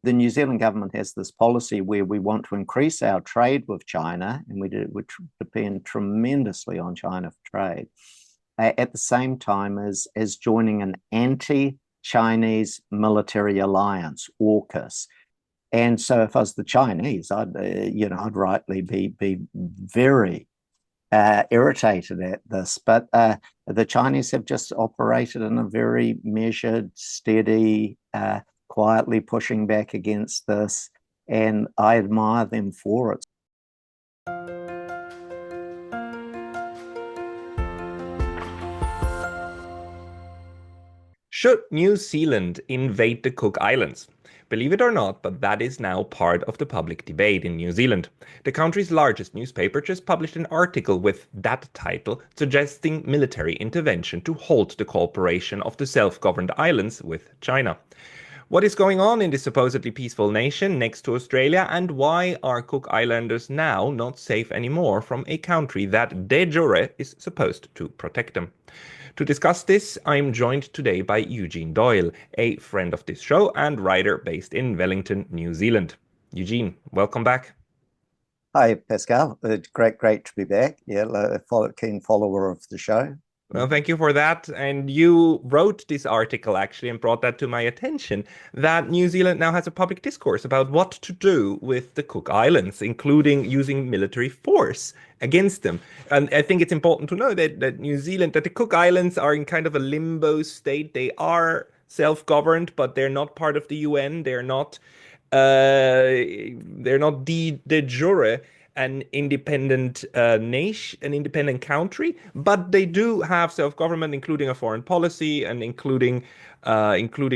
the New Zealand government has this policy where we want to increase our trade with China, and we depend tremendously on China for trade, at the same time as joining an anti-Chinese military alliance, AUKUS. And so, if I was the Chinese, I'd rightly be very irritated at this. But the Chinese have just operated in a very measured, steady, quietly pushing back against this, and I admire them for it. Should New Zealand invade the Cook Islands? Believe it or not, but that is now part of the public debate in New Zealand. The country's largest newspaper just published an article with that title suggesting military intervention to halt the cooperation of the self-governed islands with China. What is going on in this supposedly peaceful nation next to Australia, and why are Cook Islanders now not safe anymore from a country that de jure is supposed to protect them? To discuss this, I'm joined today by Eugene Doyle, a friend of this show and writer based in Wellington, New Zealand. Eugene, welcome back. Hi, Pascal. Great to be back. Yeah, a keen follower of the show. Well, thank you for that. And you wrote this article actually and brought that to my attention that New Zealand now has a public discourse about what to do with the Cook Islands, including using military force against them. And I think it's important to know that that the Cook Islands are in kind of a limbo state. They are self-governed, but they're not part of the UN. They're not de jure an independent nation, an independent country, but they do have self-government, including a foreign policy and including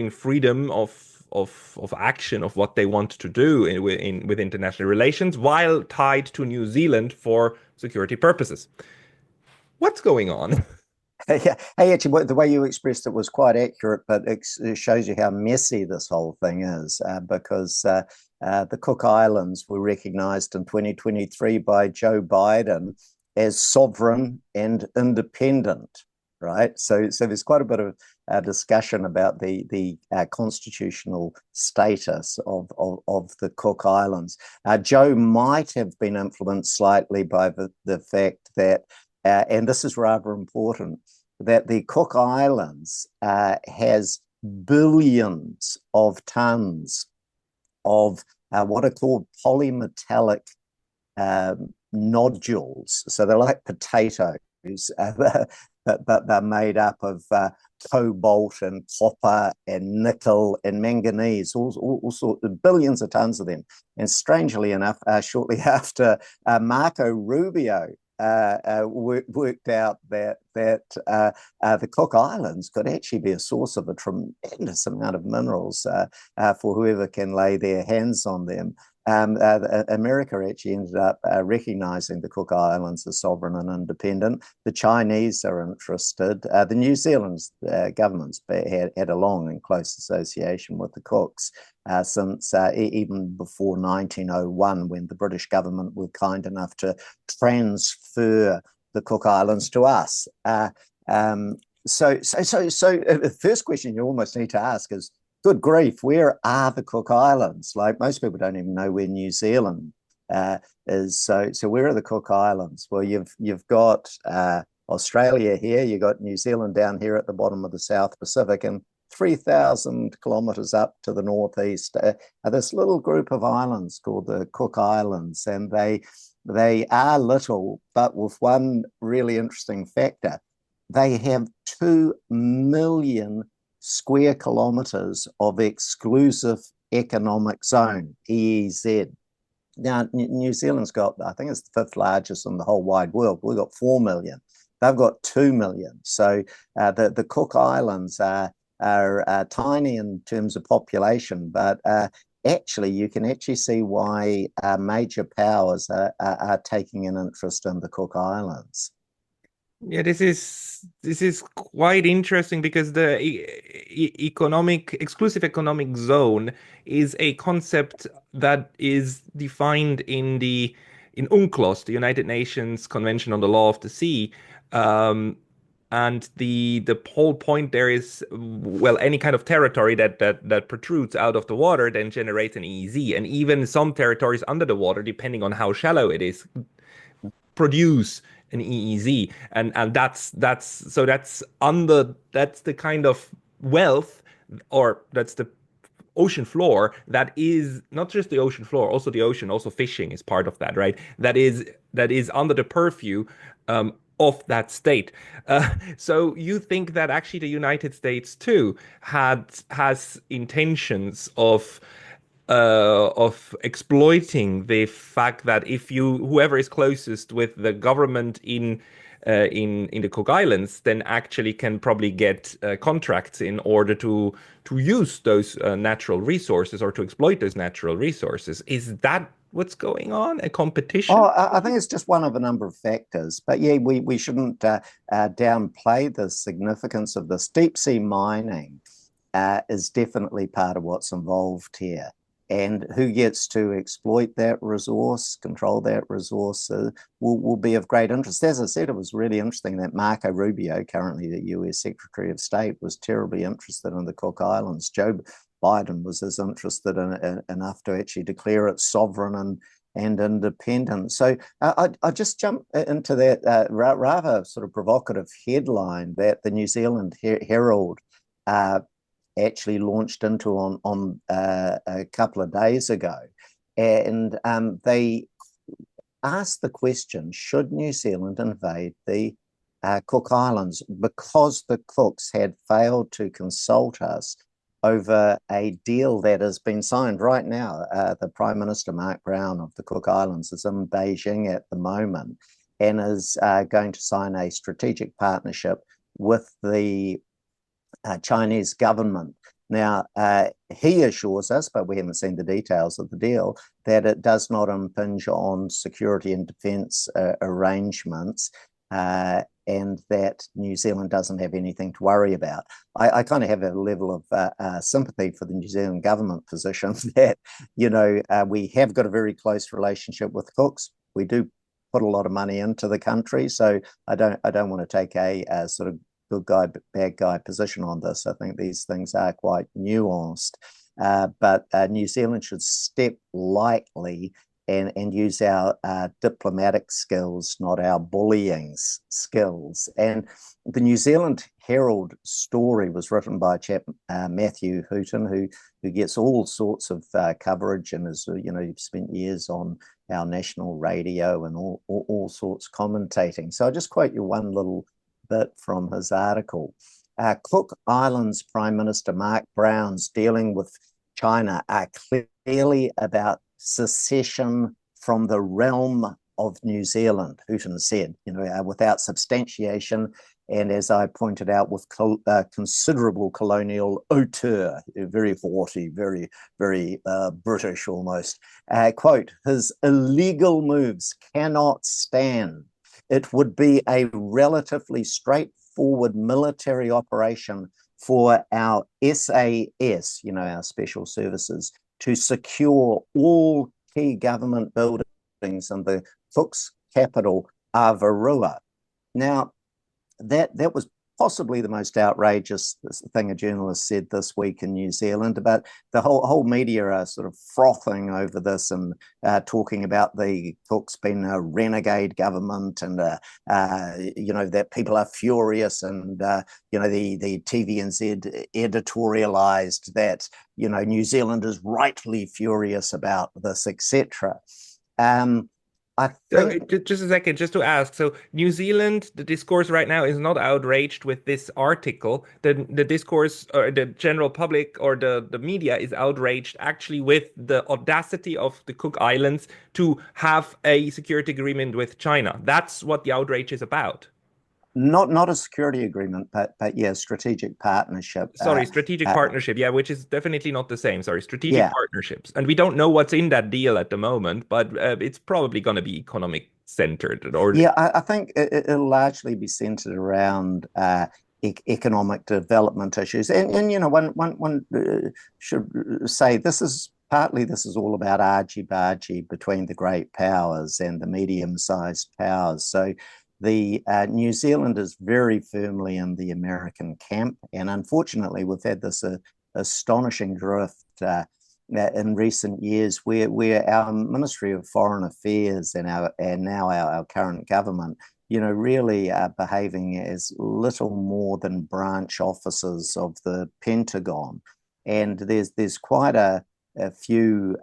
freedom of action of what they want to do with international relations, while tied to New Zealand for security purposes. What's going on? Yeah. Hey, actually, the way you expressed it was quite accurate, but it shows you how messy this whole thing is, because the Cook Islands were recognized in 2023 by Joe Biden as sovereign and independent, right? So there's quite a bit of discussion about the constitutional status of the Cook Islands. Joe might have been influenced slightly by the fact that and this is rather important, that the Cook Islands has billions of tons of what are called polymetallic nodules. So they're like potatoes, but they're made up of cobalt and copper and nickel and manganese, all sorts of billions of tons of them. And strangely enough, shortly after Marco Rubio worked out that the Cook Islands could actually be a source of a tremendous amount of minerals for whoever can lay their hands on them. America actually ended up recognizing the Cook Islands as sovereign and independent. The Chinese are interested. The New Zealand government's had a long and close association with the Cooks since even before 1901, when the British government were kind enough to transfer the Cook Islands to us. So the first question you almost need to ask is, good grief, where are the Cook Islands? Like, most people don't even know where New Zealand is. So where are the Cook Islands? Well, you've got Australia here, you've got New Zealand down here at the bottom of the South Pacific, and 3,000 kilometers up to the northeast, this little group of islands called the Cook Islands, and they are little, but with one really interesting factor. They have 2 million square kilometers of exclusive economic zone, EEZ. Now, New Zealand's got, I think it's the 5th largest in the whole wide world. We've got 4 million. They've got 2 million. So the Cook Islands are tiny in terms of population, but actually you can actually see why major powers are taking an interest in the Cook Islands. Yeah, this is quite interesting because the exclusive economic zone is a concept that is defined in UNCLOS, the United Nations Convention on the Law of the Sea, And the whole point there is, well, any kind of territory that protrudes out of the water then generates an EEZ. And even some territories under the water, depending on how shallow it is, produce an EEZ. And that's the kind of wealth, or that's the ocean floor that is not just the ocean floor, also the ocean, also fishing is part of that, right? That is under the purview of that state. So you think that actually the United States too has intentions of exploiting the fact that if whoever is closest with the government in the Cook Islands, then actually can probably get contracts in order to use those natural resources, or to exploit those natural resources. Is that what's going on? A competition? Oh, I think it's just one of a number of factors. But yeah, we shouldn't downplay the significance of this. Deep sea mining is definitely part of what's involved here. And who gets to exploit that resource, control that resource, will be of great interest. As I said, it was really interesting that Marco Rubio, currently the US Secretary of State, was terribly interested in the Cook Islands. Joe Biden was as interested enough to actually declare it sovereign and independent. So I just jump into that rather sort of provocative headline that the New Zealand Herald actually launched into on a couple of days ago. And they asked the question, should New Zealand invade the Cook Islands, because the Cooks had failed to consult us over a deal that has been signed right now. The Prime Minister, Mark Brown, of the Cook Islands is in Beijing at the moment and is going to sign a strategic partnership with the Chinese government. Now, he assures us, but we haven't seen the details of the deal, that it does not impinge on security and defence arrangements, and that New Zealand doesn't have anything to worry about. I kind of have a level of sympathy for the New Zealand government position that, we have got a very close relationship with Cooks. We do put a lot of money into the country, so I don't want to take a sort of good guy, bad guy position on this. I think these things are quite nuanced, but New Zealand should step lightly and use our diplomatic skills, not our bullying skills. And the New Zealand Herald story was written by a chap, Matthew Hooton, who gets all sorts of coverage and has spent years on our national radio and all sorts commentating. So I'll just quote you one little bit from his article. Cook Islands Prime Minister Mark Brown's dealing with China are clearly about secession from the realm of New Zealand, Hooton said, without substantiation, and as I pointed out, with considerable colonial hauteur, very haughty, very, very British almost. Quote, his illegal moves cannot stand. It would be a relatively straightforward military operation for our SAS, our special services, to secure all key government buildings in the Cook's capital, Avarua. Now, that was possibly the most outrageous thing a journalist said this week in New Zealand. But the whole media are sort of frothing over this and talking about the Cooks being a renegade government, and that people are furious, and the TVNZ editorialized that New Zealand is rightly furious about this, etc. I think Just a second, just to ask. So New Zealand, the discourse right now is not outraged with this article. The discourse, or the general public or the media, is outraged actually with the audacity of the Cook Islands to have a security agreement with China. That's what the outrage is about. not a security agreement, but yeah, strategic partnership. Sorry, strategic partnership. Yeah, which is definitely not the same. Sorry, strategic Yeah, partnerships. And we don't know what's in that deal at the moment, but it's probably going to be economic centered, or yeah. I think it'll largely be centered around economic development issues, and one should say this is all about argy-bargy between the great powers and the medium-sized powers. So the New Zealand is very firmly in the American camp, and unfortunately, we've had this astonishing drift in recent years, where our Ministry of Foreign Affairs and now our current government, really are behaving as little more than branch officers of the Pentagon, and there's quite a few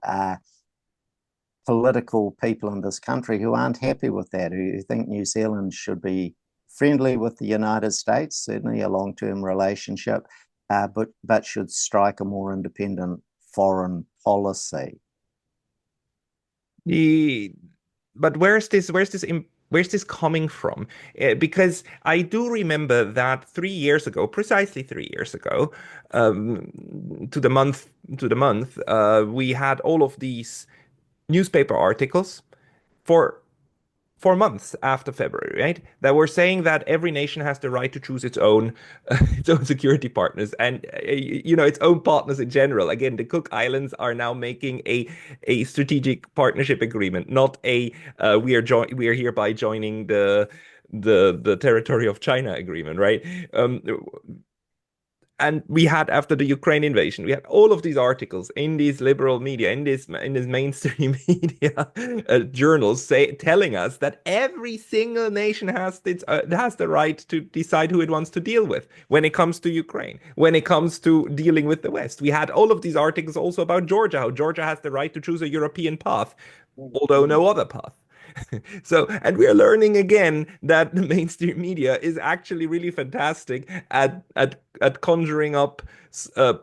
political people in this country who aren't happy with that, who think New Zealand should be friendly with the United States, certainly a long-term relationship, but should strike a more independent foreign policy. But where's this coming from? Because I do remember that 3 years ago, precisely 3 years ago, to the month, we had all of these newspaper articles for 4 months after February, right? That were saying that every nation has the right to choose its own security partners and its own partners in general. Again, the Cook Islands are now making a strategic partnership agreement, not we are hereby joining the territory of China agreement, right? And we had, after the Ukraine invasion, we had all of these articles in these liberal media, in this mainstream media journals, telling us that every single nation has the right to decide who it wants to deal with when it comes to Ukraine, when it comes to dealing with the West. We had all of these articles also about Georgia, how Georgia has the right to choose a European path, although no other path. So, and we're learning again that the mainstream media is actually really fantastic at conjuring up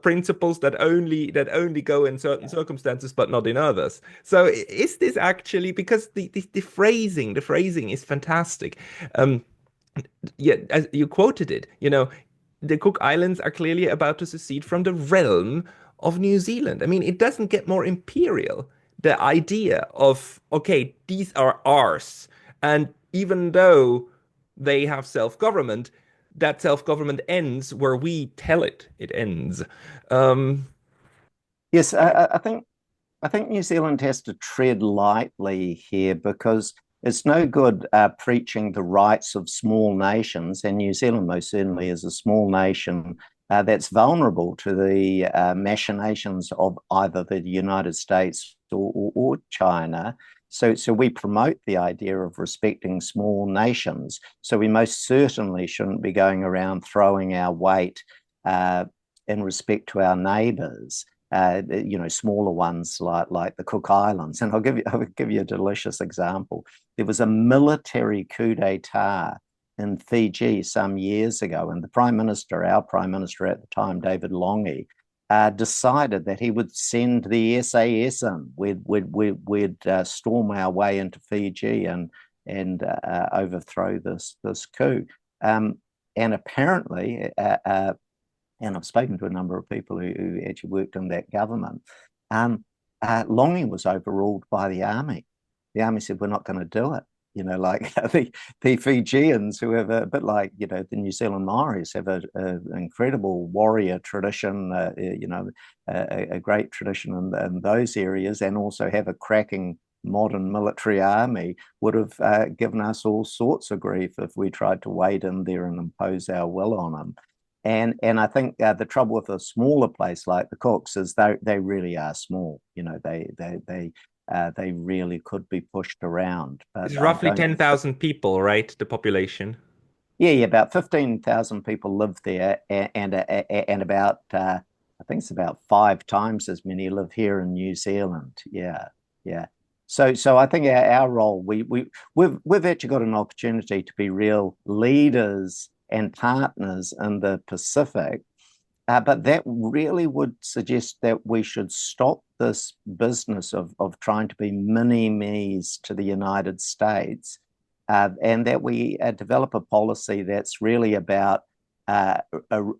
principles that only go in certain circumstances, but not in others. So, is this actually, because the phrasing is fantastic. Yeah, as you quoted it, the Cook Islands are clearly about to secede from the realm of New Zealand. I mean, it doesn't get more imperial. The idea of, okay, these are ours. And even though they have self-government, that self-government ends where we tell it ends. Um, Yes, I think New Zealand has to tread lightly here, because it's no good preaching the rights of small nations, and New Zealand most certainly is a small nation that's vulnerable to the machinations of either the United States or China. So we promote the idea of respecting small nations. So we most certainly shouldn't be going around throwing our weight in respect to our neighbours. Smaller ones like the Cook Islands. And I'll give you a delicious example. There was a military coup d'etat in Fiji some years ago, and our Prime Minister at the time, David Lange, decided that he would send the SAS in. We'd storm our way into Fiji and overthrow this coup. And apparently, and I've spoken to a number of people who actually worked in that government, Lange was overruled by the army. The army said, we're not going to do it. Like the Fijians, who have a bit like, the New Zealand Maoris, have an incredible warrior tradition, a great tradition in those areas, and also have a cracking modern military army, would have given us all sorts of grief if we tried to wade in there and impose our will on them. And I think the trouble with a smaller place like the Cooks is they really are small. They really could be pushed around. But it's roughly 10,000 people, right? The population. Yeah, about 15,000 people live there, and about I think it's about 5 times as many live here in New Zealand. Yeah, yeah. So I think our role, we've actually got an opportunity to be real leaders and partners in the Pacific. But that really would suggest that we should stop this business of trying to be mini-me's to the United States, and that we develop a policy that's really about a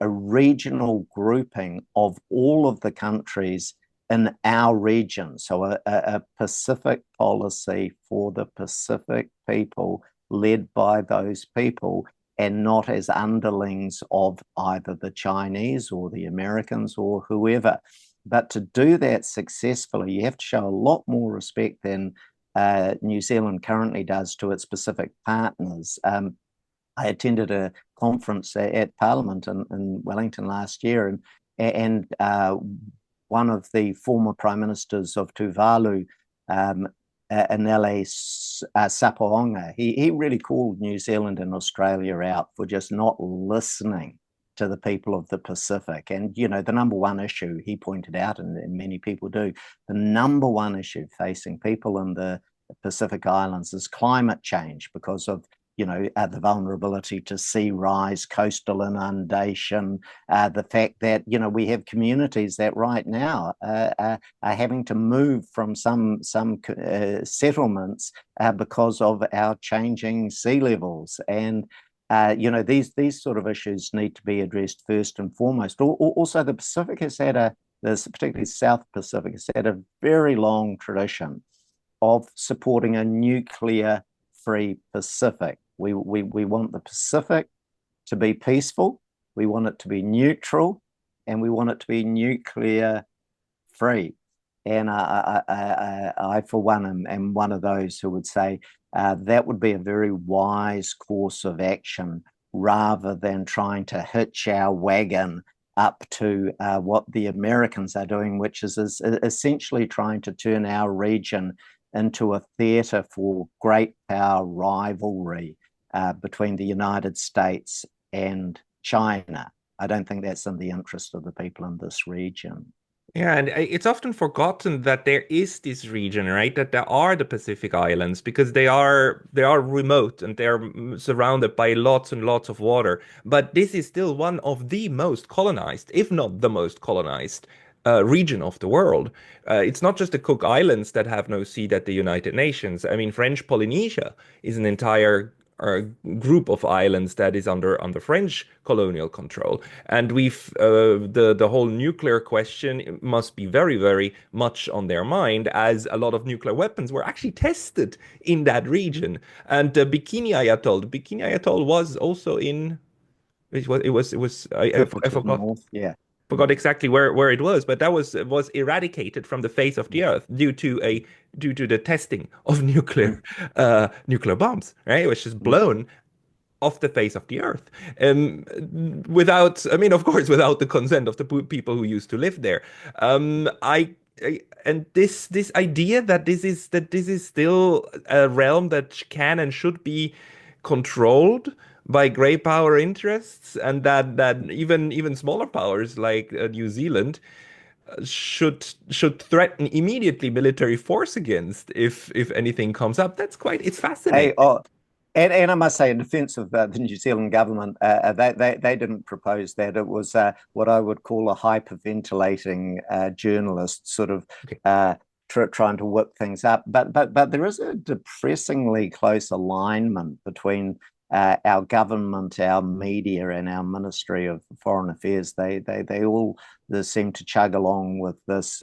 regional grouping of all of the countries in our region. So a Pacific policy for the Pacific people, led by those people, and not as underlings of either the Chinese or the Americans or whoever. But to do that successfully, you have to show a lot more respect than New Zealand currently does to its Pacific partners. I attended a conference at Parliament in Wellington last year, and one of the former prime ministers of Tuvalu, Anele Sapoonga, he really called New Zealand and Australia out for just not listening to the people of the Pacific. And, you know, the number one issue he pointed out, and many people do, the number one issue facing people in the Pacific Islands is climate change because of, you know, the vulnerability to sea rise, coastal inundation, the fact that, you know, we have communities that right now are having to move from some settlements because of our changing sea levels. And you know, these sort of issues need to be addressed first and foremost. Also, the Pacific has had particularly South Pacific has had a very long tradition of supporting a nuclear-free Pacific. We want the Pacific to be peaceful, we want it to be neutral, and we want it to be nuclear-free. And I for one, am one of those who would say that would be a very wise course of action rather than trying to hitch our wagon up to what the Americans are doing, which is essentially trying to turn our region into a theatre for great power rivalry between the United States and China. I don't think that's in the interest of the people in this region. Yeah, and it's often forgotten that there is this region, right? That there are the Pacific Islands because they are remote and they're surrounded by lots and lots of water. But this is still one of the most colonized, if not the most colonized, region of the world. It's not just the Cook Islands that have no seat at the United Nations. I mean, French Polynesia is an entire group of islands that is under French colonial control, and the whole nuclear question must be very, very much on their mind, as a lot of nuclear weapons were actually tested in that region. And Bikini Atoll was also in I forgot North, yeah. forgot exactly where it was, but that was eradicated from the face of the earth due to the testing of nuclear bombs, right? Which is blown off the face of the earth, without, I mean, of course, without the consent of the people who used to live there. And this idea that this is still a realm that can and should be controlled by great power interests, and that even smaller powers like New Zealand should threaten immediately military force against if anything comes up. It's fascinating. Hey, and I must say, in defence of the New Zealand government, they didn't propose that. It was what I would call a hyperventilating journalist, sort of trying to whip things up. But there is a depressingly close alignment between our government, our media, and our Ministry of Foreign Affairs. They all seem to chug along with this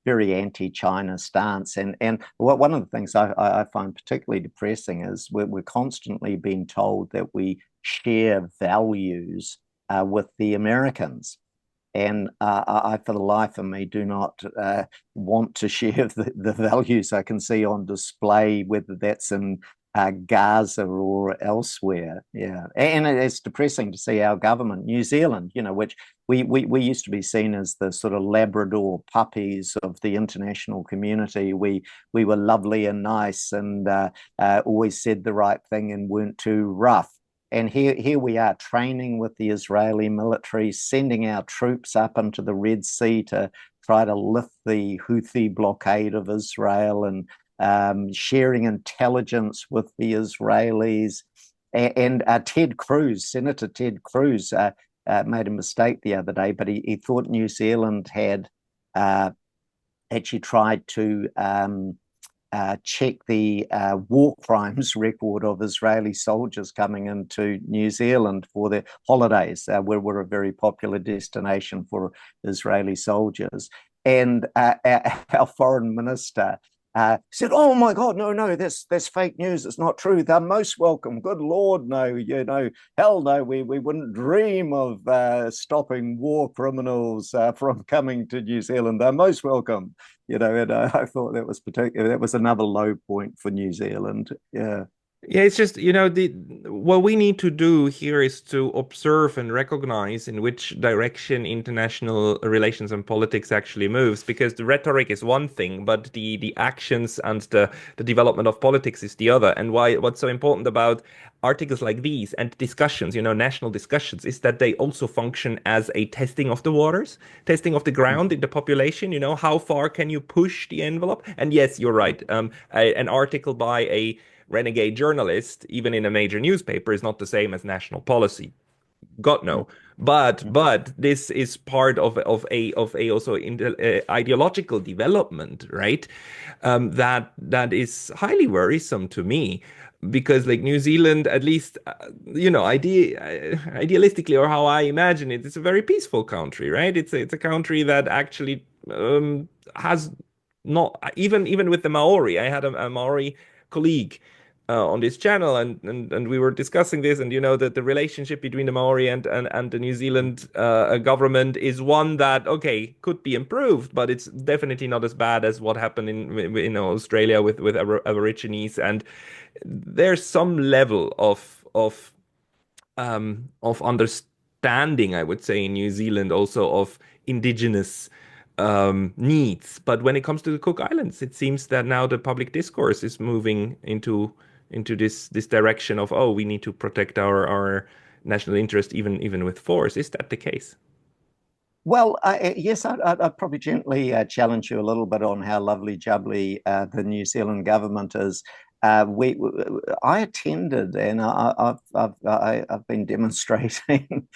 very anti-China stance. And one of the things I find particularly depressing is we're constantly being told that we share values with the Americans. And I, for the life of me, do not want to share the values I can see on display, whether that's in Gaza or elsewhere. Yeah, and it's depressing to see our government, New Zealand, you know, which we used to be seen as the sort of Labrador puppies of the international community. We were lovely and nice and always said the right thing and weren't too rough. And here we are training with the Israeli military, sending our troops up into the Red Sea to try to lift the Houthi blockade of Israel, and sharing intelligence with the Israelis. And Ted Cruz, Senator Ted Cruz, made a mistake the other day, but he thought New Zealand had actually tried to check the war crimes record of Israeli soldiers coming into New Zealand for their holidays. We're a very popular destination for Israeli soldiers. And our foreign minister said, "Oh my God, no, no, that's fake news. It's not true. They're most welcome. Good Lord, no, hell no. We wouldn't dream of stopping war criminals from coming to New Zealand. They're most welcome." And I thought that was particular. That was another low point for New Zealand. Yeah. Yeah, it's just, the what we need to do here is to observe and recognize in which direction international relations and politics actually moves, because the rhetoric is one thing, but the actions and the development of politics is the other. And what's so important about articles like these and discussions, national discussions, is that they also function as a testing of the waters, testing of the ground in the population. How far can you push the envelope? And yes, you're right. An article by a renegade journalist, even in a major newspaper, is not the same as national policy. God no. But this is part of a also ideological development, right? That is highly worrisome to me, because like New Zealand, at least idealistically, or how I imagine it, it's a very peaceful country, right? It's a country that actually has not, even with the Maori. I had a Maori colleague on this channel, and we were discussing this, and that the relationship between the Maori and the New Zealand government is one that, okay, could be improved, but it's definitely not as bad as what happened in Australia with Aborigines. And there's some level of understanding, I would say, in New Zealand, also of indigenous needs. But when it comes to the Cook Islands, it seems that now the public discourse is moving into this direction of, oh, we need to protect our national interest, even with force. Is that the case? Well, yes, I'd probably gently challenge you a little bit on how lovely jubbly the New Zealand government is. I attended, and I've been demonstrating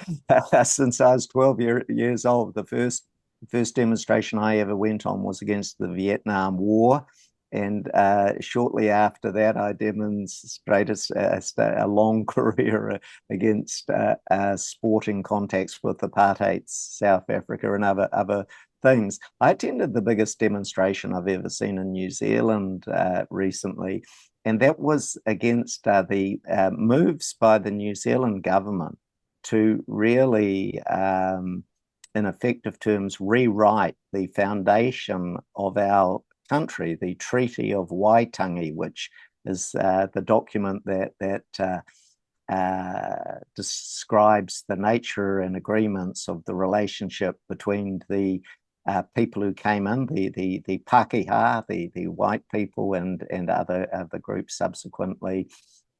since I was 12 years old. The first demonstration I ever went on was against the Vietnam War. And shortly after that, I demonstrated a long career against sporting contacts with apartheid South Africa and other things. I attended the biggest demonstration I've ever seen in New Zealand recently, and that was against the moves by the New Zealand government to really, in effective terms, rewrite the foundation of our country, the Treaty of Waitangi, which is the document that describes the nature and agreements of the relationship between the people who came in, the Pākehā, the white people, and other groups subsequently,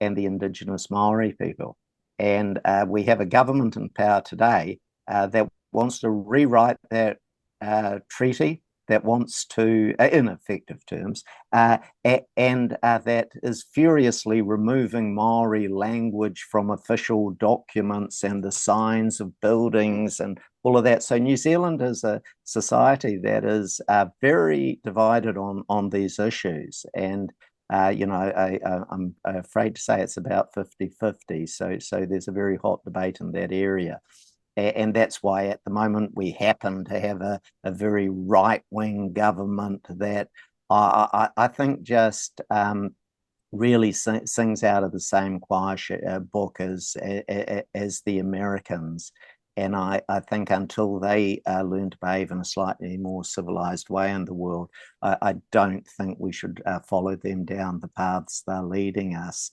and the indigenous Maori people. And we have a government in power today that wants to rewrite that treaty, that wants to, in effective terms, and that is furiously removing Maori language from official documents and the signs of buildings and all of that. So New Zealand is a society that is very divided on these issues. And I'm afraid to say it's about 50-50. So there's a very hot debate in that area. And that's why at the moment we happen to have a very right-wing government that I think just really sings out of the same choir book as the Americans. And I think until they learn to behave in a slightly more civilized way in the world, I don't think we should follow them down the paths they're leading us.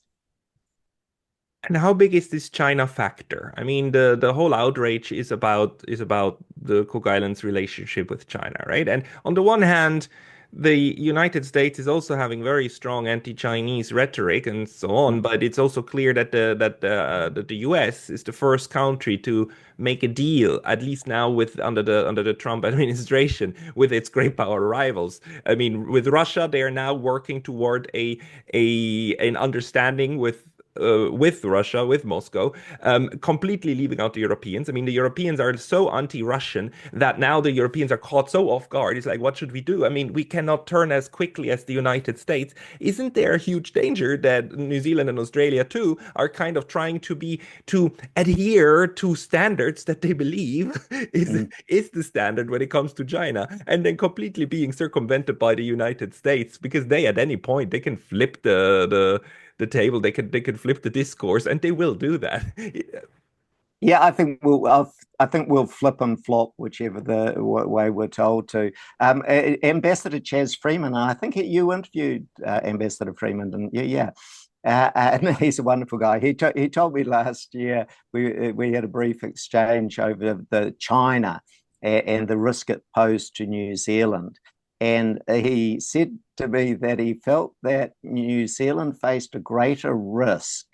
And how big is this China factor? I mean, the whole outrage is about the Cook Islands relationship with China, right? And on the one hand, the United States is also having very strong anti-Chinese rhetoric and so on, but it's also clear that the US is the first country to make a deal, at least now with under the Trump administration, with its great power rivals. I mean, with Russia, they are now working toward an understanding with with Russia, with Moscow, completely leaving out the Europeans. I mean, the Europeans are so anti-Russian that now the Europeans are caught so off guard. It's like, what should we do? I mean, we cannot turn as quickly as the United States. Isn't there a huge danger that New Zealand and Australia too are kind of trying to adhere to standards that they believe is the standard when it comes to China, and then completely being circumvented by the United States because they at any point they can flip the table. They can flip the discourse, and they will do that. Yeah, I think we'll flip and flop whichever the way we're told to. Ambassador Chas Freeman, I think you interviewed Ambassador Freeman, and yeah. And he's a wonderful guy. He told me last year we had a brief exchange over the China and the risk it posed to New Zealand. And he said to me that he felt that New Zealand faced a greater risk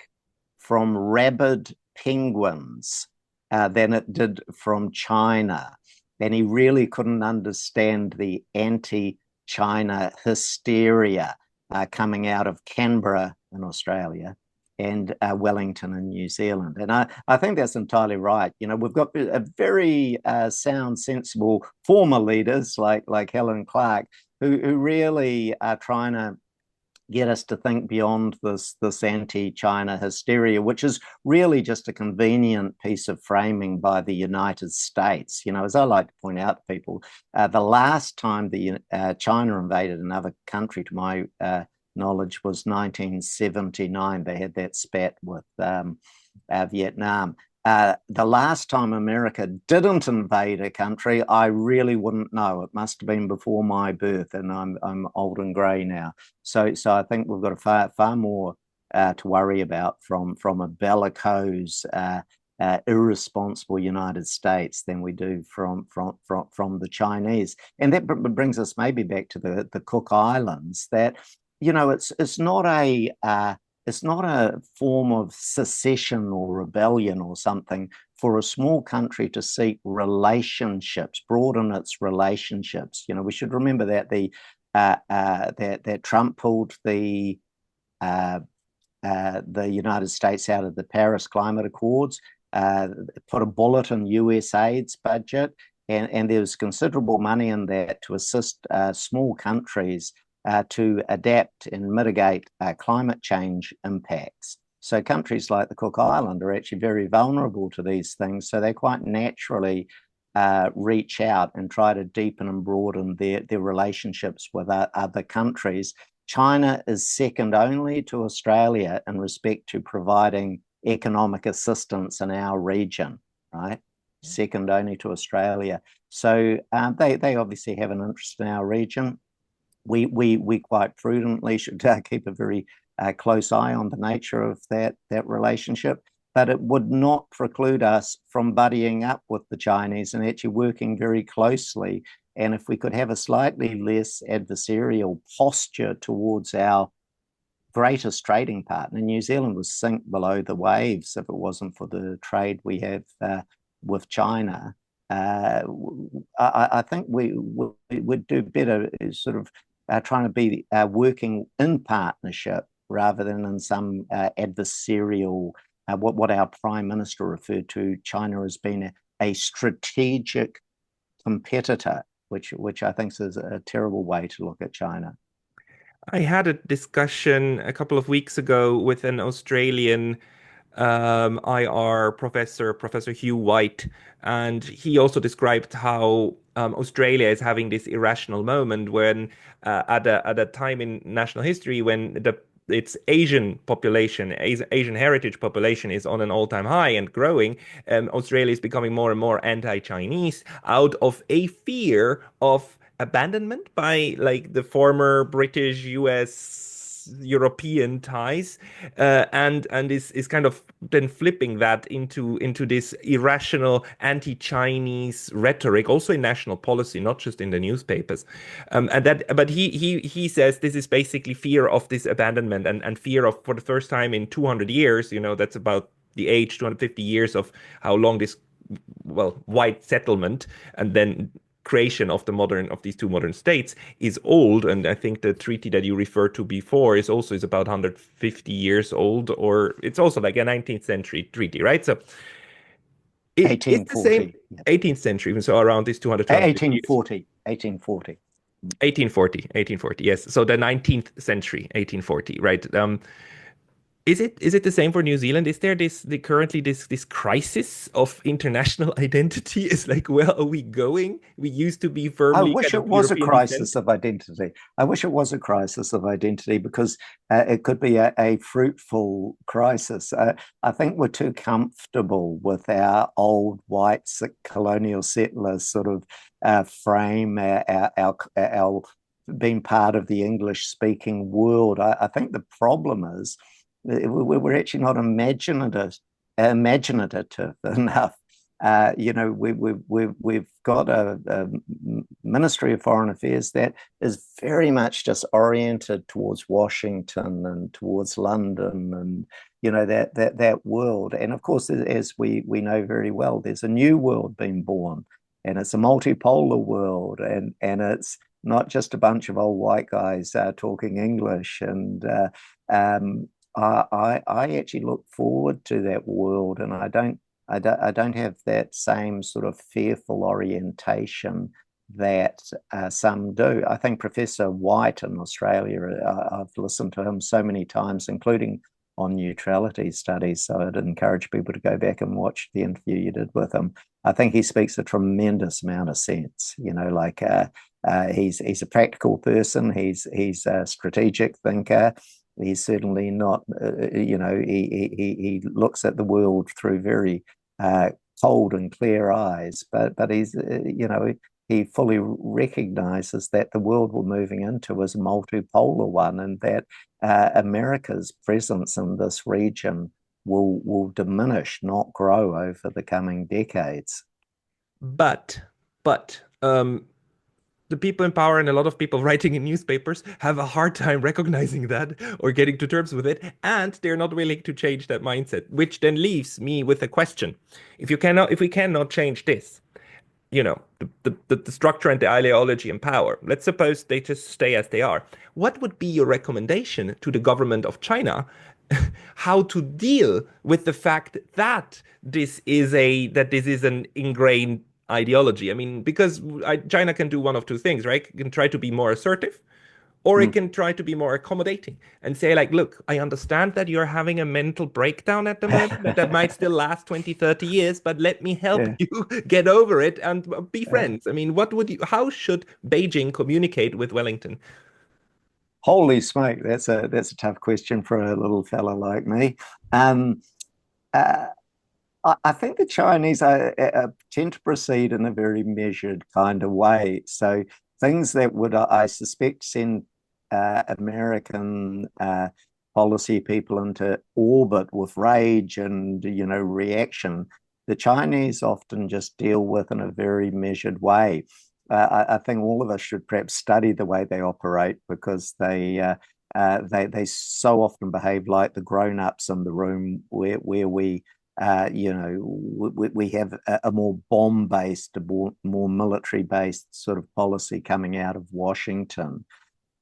from rabid penguins than it did from China. And he really couldn't understand the anti-China hysteria coming out of Canberra in Australia and Wellington in New Zealand. And I think that's entirely right. You know, we've got a very sound, sensible former leaders like Helen Clark who really are trying to get us to think beyond this anti-China hysteria, which is really just a convenient piece of framing by the United States. You know, as I like to point out to people, the last time the China invaded another country, to my knowledge, was 1979. They had that spat with Vietnam. The last time America didn't invade a country, I really wouldn't know. It must have been before my birth, and I'm old and grey now. So I think we've got far more to worry about from a bellicose, irresponsible United States than we do from the Chinese. And that brings us maybe back to the Cook Islands. That it's not a form of secession or rebellion or something for a small country to seek relationships, broaden its relationships. You know, we should remember that that Trump pulled the United States out of the Paris Climate Accords, put a bullet in US aid's budget, and there was considerable money in that to assist small countries to adapt and mitigate climate change impacts. So countries like the Cook Islands are actually very vulnerable to these things. So they quite naturally reach out and try to deepen and broaden their relationships with other countries. China is second only to Australia in respect to providing economic assistance in our region, right? Second only to Australia. So they obviously have an interest in our region. We quite prudently should keep a very close eye on the nature of that relationship, but it would not preclude us from buddying up with the Chinese and actually working very closely. And if we could have a slightly less adversarial posture towards our greatest trading partner, New Zealand would sink below the waves if it wasn't for the trade we have with China. I think we would do better sort of trying to be working in partnership rather than in some adversarial, what our Prime Minister referred to China as being a strategic competitor, which I think is a terrible way to look at China. I had a discussion a couple of weeks ago with an Australian IR professor, Professor Hugh White, and he also described how Australia is having this irrational moment when, at a time in national history when its Asian population, Asian heritage population is on an all-time high and growing, Australia is becoming more and more anti-Chinese out of a fear of abandonment by like the former British, US, European ties, and is kind of then flipping that into this irrational anti-Chinese rhetoric, also in national policy, not just in the newspapers. But he says this is basically fear of this abandonment and fear of, for the first time in 200 years, that's about the age, 250 years of how long this, well, white settlement and then creation of these two modern states is old, and I think the treaty that you referred to before is about 150 years old, or it's also like a 19th century treaty, right? So it's the same 1840. Yeah. 18th century, so around this 200, 250 years. 1840. 1840. 1840, yes. So the 19th century, 1840, right? Is it the same for New Zealand? Is there currently this crisis of international identity? Is like, where are we going? We used to be I firmly wish kind it of was a European descent. crisis of identity. I wish it was a crisis of identity because it could be a fruitful crisis. I think we're too comfortable with our old white colonial settlers sort of frame, our being part of the English speaking world. I think the problem is we're actually not imaginative enough. We've got a Ministry of Foreign Affairs that is very much just oriented towards Washington and towards London and that world. And of course, as we know very well, there's a new world being born, and it's a multipolar world, and it's not just a bunch of old white guys talking English. And I actually look forward to that world, and I don't have that same sort of fearful orientation that some do. I think Professor White in Australia, I've listened to him so many times, including on neutrality studies. So I'd encourage people to go back and watch the interview you did with him. I think he speaks a tremendous amount of sense. He's a practical person. He's a strategic thinker. He's certainly not, he looks at the world through very cold and clear eyes, but he's, he fully recognizes that the world we're moving into is a multipolar one, and that America's presence in this region will diminish, not grow over the coming decades. But the people in power and a lot of people writing in newspapers have a hard time recognizing that or getting to terms with it, and they're not willing to change that mindset, which then leaves me with a question. If we cannot change this, the structure and the ideology and power, let's suppose they just stay as they are. What would be your recommendation to the government of China how to deal with the fact that this is an ingrained ideology? I mean, because China can do one of two things, right? It can try to be more assertive, or it can try to be more accommodating and say, like, look, I understand that you're having a mental breakdown at the moment that might still last 20, 30 years, but let me help you get over it and be friends. I mean, how should Beijing communicate with Wellington? Holy smoke, that's a tough question for a little fella like me. I think the Chinese tend to proceed in a very measured kind of way. So things that would, I suspect, send American policy people into orbit with rage and reaction, the Chinese often just deal with in a very measured way. I think all of us should perhaps study the way they operate, because they so often behave like the grown-ups in the room where we we have a more bomb-based, more military-based sort of policy coming out of Washington.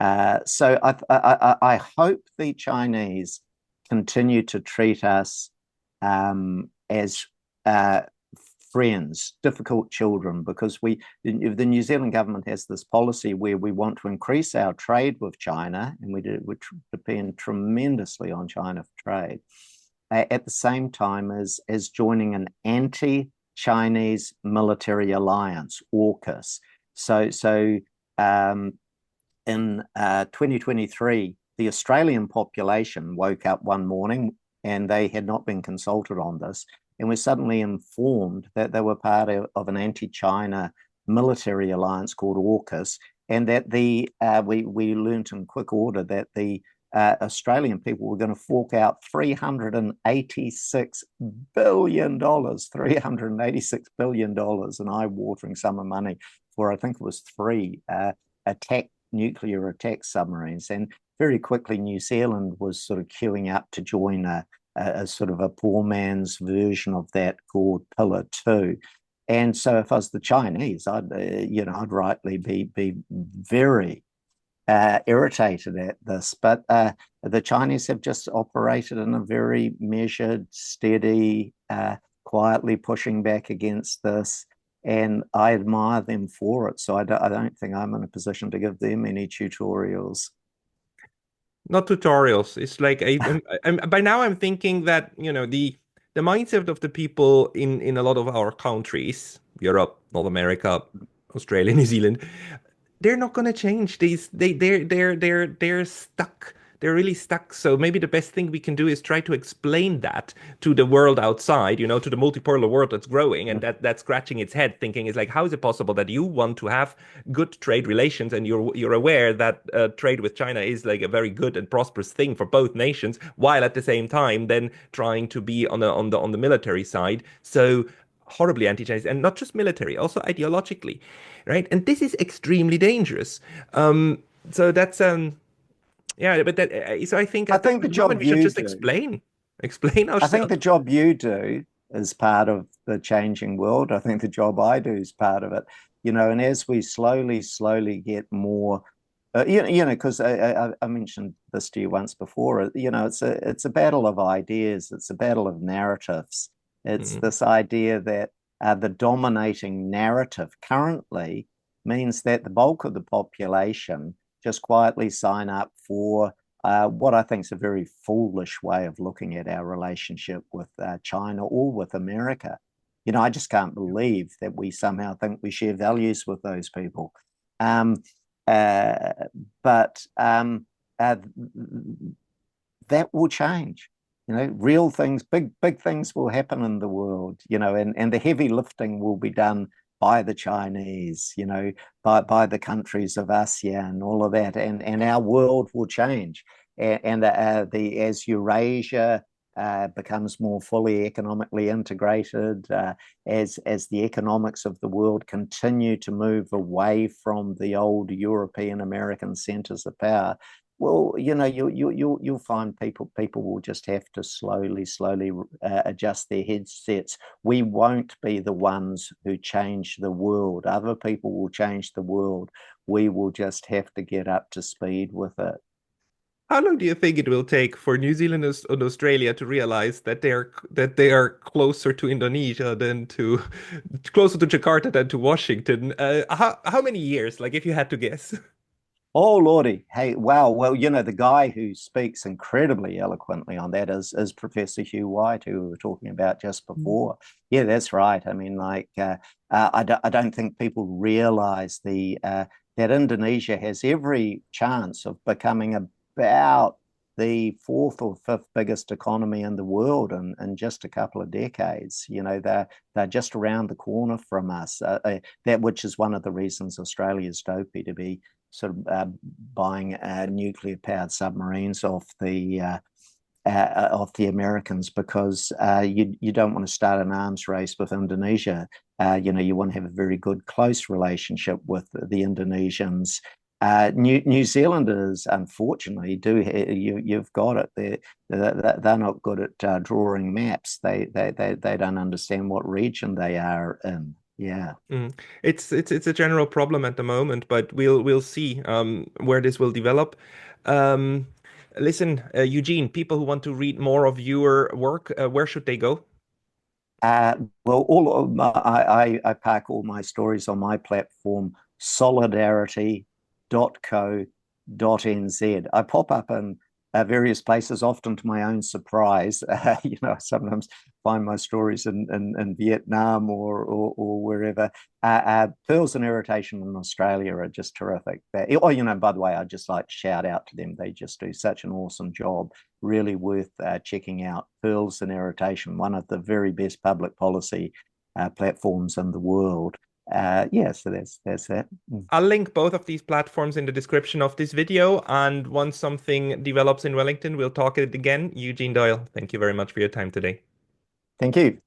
So I hope the Chinese continue to treat us as friends, difficult children, because the New Zealand government has this policy where we want to increase our trade with China, and we depend tremendously on China for trade, at the same time as joining an anti-Chinese military alliance, AUKUS. So in 2023, the Australian population woke up one morning and they had not been consulted on this, and were suddenly informed that they were part of an anti-China military alliance called AUKUS, and that we learned in quick order that the Australian people were going to fork out $386 billion, $386 billion, an eye-watering sum of money for, I think it was 3 nuclear attack submarines. And very quickly, New Zealand was sort of queuing up to join a sort of a poor man's version of that called Pillar 2. And so if I was the Chinese, I'd rightly be very irritated at this. But the Chinese have just operated in a very measured, steady, quietly pushing back against this. And I admire them for it. So I don't think I'm in a position to give them any tutorials. Not tutorials. It's like by now I'm thinking that, the mindset of the people in a lot of our countries, Europe, North America, Australia, New Zealand, they're not going to change. They're stuck. They're really stuck. So maybe the best thing we can do is try to explain that to the world outside, to the multipolar world that's growing and that's scratching its head, thinking is like, how is it possible that you want to have good trade relations and you're aware that trade with China is like a very good and prosperous thing for both nations, while at the same time then trying to be on the military side. So horribly anti-Chinese, and not just military, also ideologically, right? And this is extremely dangerous. So that's yeah, but that so I think I at that think the moment job we should you just do explain I think ourselves. the job you do is part of the changing world. I think the job I do is part of it. And as we slowly get more, because I mentioned this to you once before. It's a battle of ideas. It's a battle of narratives. It's Mm. this idea that the dominating narrative currently means that the bulk of the population just quietly sign up for what I think is a very foolish way of looking at our relationship with China or with America. I just can't believe that we somehow think we share values with those people. Um, uh, but that will change. Real things, big things will happen in the world. And the heavy lifting will be done by the Chinese, by the countries of ASEAN, all of that, and our world will change. As Eurasia becomes more fully economically integrated, as the economics of the world continue to move away from the old European American centers of power, well, you'll find people will just have to slowly adjust their headsets. We won't be the ones who change the world. Other people will change the world. We will just have to get up to speed with it. How long do you think it will take for New Zealand and Australia to realize that they are closer to Indonesia than to closer to Jakarta than to Washington? How many years? Like if you had to guess. Oh, Lordy. Hey, wow. Well, the guy who speaks incredibly eloquently on that is Professor Hugh White, who we were talking about just before. Yeah, that's right. I mean, like, I don't think people realize that Indonesia has every chance of becoming about the fourth or fifth biggest economy in the world in just a couple of decades. They're just around the corner from us. That which is one of the reasons Australia's dopey to be sort of buying nuclear powered submarines off the Americans, because you don't want to start an arms race with Indonesia. You want to have a very good close relationship with the Indonesians. New Zealanders, unfortunately, you've got it. They're not good at drawing maps. They don't understand what region they are in. Yeah. Mm. It's a general problem at the moment, but we'll see where this will develop. Um, Listen, Eugene, people who want to read more of your work, where should they go? Uh, well, all of I pack all my stories on my platform, solidarity.co.nz. I pop up in various places, often to my own surprise. I sometimes find my stories in Vietnam or wherever. Pearls and Irritation in Australia are just terrific. By the way, I'd just like to shout out to them. They just do such an awesome job. Really worth checking out. Pearls and Irritation, one of the very best public policy platforms in the world. Yeah, so that's that. I'll link both of these platforms in the description of this video, and once something develops in Wellington, we'll talk it again. Eugene Doyle, thank you very much for your time today. Thank you.